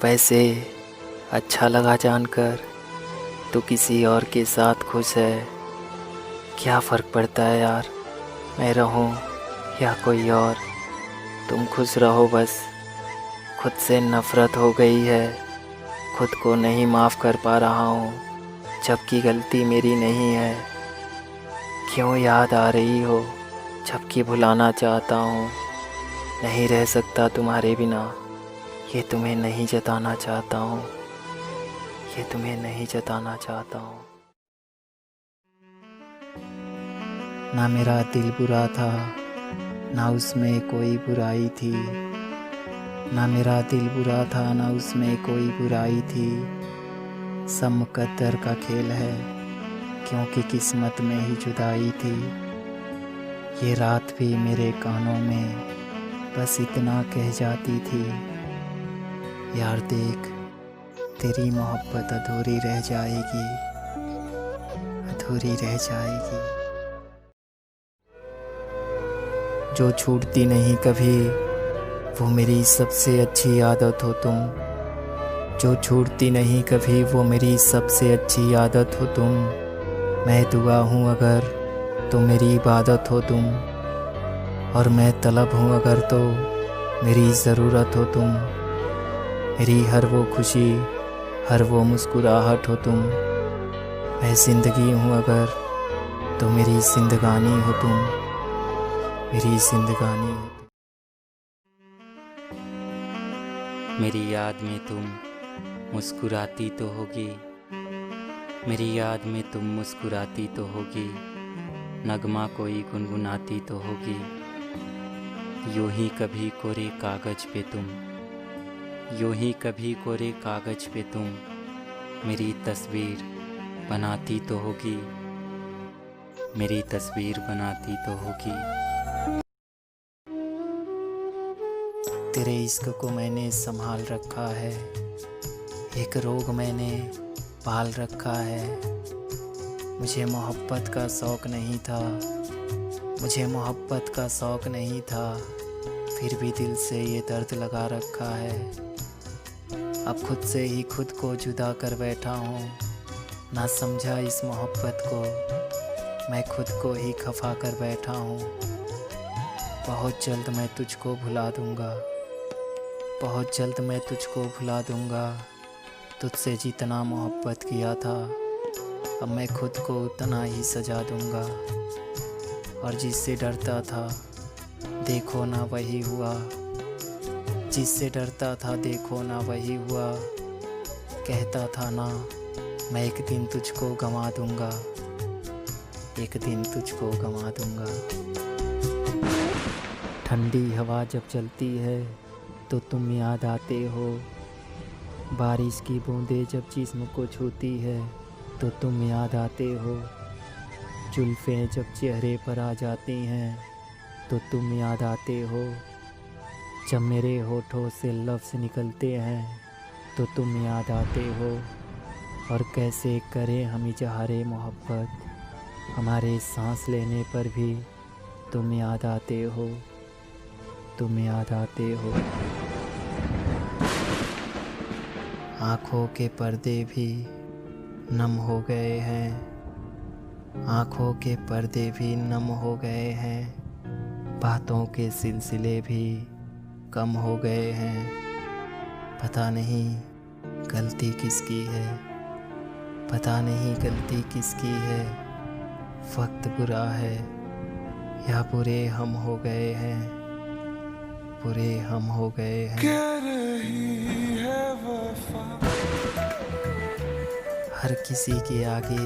वैसे अच्छा लगा जानकर तू किसी और के साथ खुश है। क्या फ़र्क पड़ता है यार, मैं रहूं या कोई और। तुम खुश रहो बस। खुद से नफ़रत हो गई है, खुद को नहीं माफ़ कर पा रहा हूँ, जबकि गलती मेरी नहीं है। क्यों याद आ रही हो जबकि भुलाना चाहता हूँ। नहीं रह सकता तुम्हारे बिना, ये तुम्हें नहीं जताना चाहता हूँ, ये तुम्हें नहीं जताना चाहता हूँ। ना मेरा दिल बुरा था, ना उसमें कोई बुराई थी। ना मेरा दिल बुरा था, ना उसमें कोई बुराई थी। सब मुकद्दर का खेल है, क्योंकि किस्मत में ही जुदाई थी। ये रात भी मेरे कानों में बस इतना कह जाती थी, यार देख तेरी मोहब्बत अधूरी रह जाएगी, अधूरी रह जाएगी। जो छूटती नहीं कभी, वो मेरी सबसे अच्छी आदत हो तुम। जो छूटती नहीं कभी, वो मेरी सबसे अच्छी आदत हो तुम। मैं दुआ हूँ अगर तो मेरी इबादत हो तुम, और मैं तलब हूँ अगर तो मेरी ज़रूरत हो तुम। मेरी हर वो खुशी, हर वो मुस्कुराहट हो तुम। मैं ज़िंदगी हूँ अगर तो मेरी ज़िंदगानी हो तुम, मेरी ज़िंदगानी हो तुम। मेरी याद में तुम मुस्कुराती तो होगी, मेरी याद में तुम मुस्कुराती तो होगी। नगमा कोई गुनगुनाती तो होगी। यूं ही कभी कोरे कागज़ पे तुम, यूं ही कभी कोरे कागज़ पे तुम मेरी तस्वीर बनाती तो होगी, मेरी तस्वीर बनाती तो होगी। तेरे इश्क को मैंने संभाल रखा है, एक रोग मैंने पाल रखा है। मुझे मोहब्बत का शौक़ नहीं था, मुझे मोहब्बत का शौक़ नहीं था, फिर भी दिल से ये दर्द लगा रखा है। अब खुद से ही खुद को जुदा कर बैठा हूँ, ना समझा इस मोहब्बत को, मैं खुद को ही खफा कर बैठा हूँ। बहुत जल्द मैं तुझको भुला दूँगा, बहुत जल्द मैं तुझको भुला दूँगा। तुझसे जितना मोहब्बत किया था, अब मैं खुद को उतना ही सजा दूँगा। और जिससे डरता था देखो ना वही हुआ, जिससे डरता था देखो ना वही हुआ। कहता था ना मैं एक दिन तुझको गंवा दूँगा, एक दिन तुझको गंवा दूँगा। ठंडी हवा जब चलती है तो तुम याद आते हो। बारिश की बूंदें जब जिस्म को छूती है तो तुम याद आते हो। जुल्फ़ें जब चेहरे पर आ जाती हैं तो तुम याद आते हो। जब मेरे होठों से लफ्ज़ निकलते हैं तो तुम याद आते हो। और कैसे करें हम इज़हारे मोहब्बत, हमारे सांस लेने पर भी तुम याद आते हो, तुम याद आते हो। आँखों के पर्दे भी नम हो गए हैं, आँखों के पर्दे भी नम हो गए हैं। बातों के सिलसिले भी कम हो गए हैं। पता नहीं गलती किसकी है, पता नहीं गलती किसकी है। वक्त बुरा है या बुरे हम हो गए हैं, बुरे हम हो गए हैं। हर किसी के आगे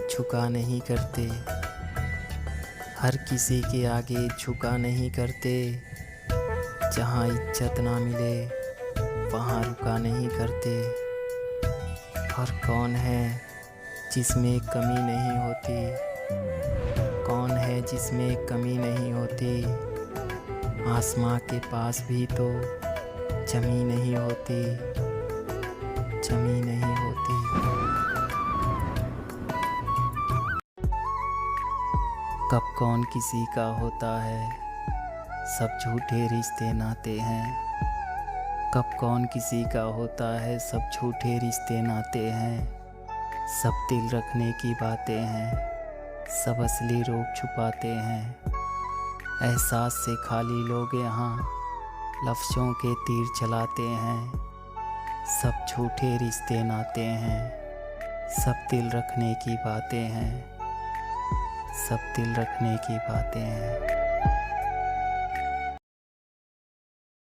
झुका नहीं करते, हर किसी के आगे झुका नहीं करते। जहाँ इज्जत ना मिले वहाँ रुका नहीं करते। और कौन है जिसमें कमी नहीं होती, कौन है जिसमें कमी नहीं होती। आसमां के पास भी तो जमी नहीं होती, जमी नहीं होती। कब कौन किसी का होता है, सब झूठे रिश्ते नाते हैं। कब कौन किसी का होता है, सब झूठे रिश्ते नाते हैं, सब दिल रखने की बातें हैं, सब असली रोग छुपाते हैं। एहसास से खाली लोग यहाँ लफ्ज़ों के तीर चलाते हैं, सब झूठे रिश्ते नाते हैं, सब दिल रखने की बातें हैं, सब दिल रखने की बातें हैं।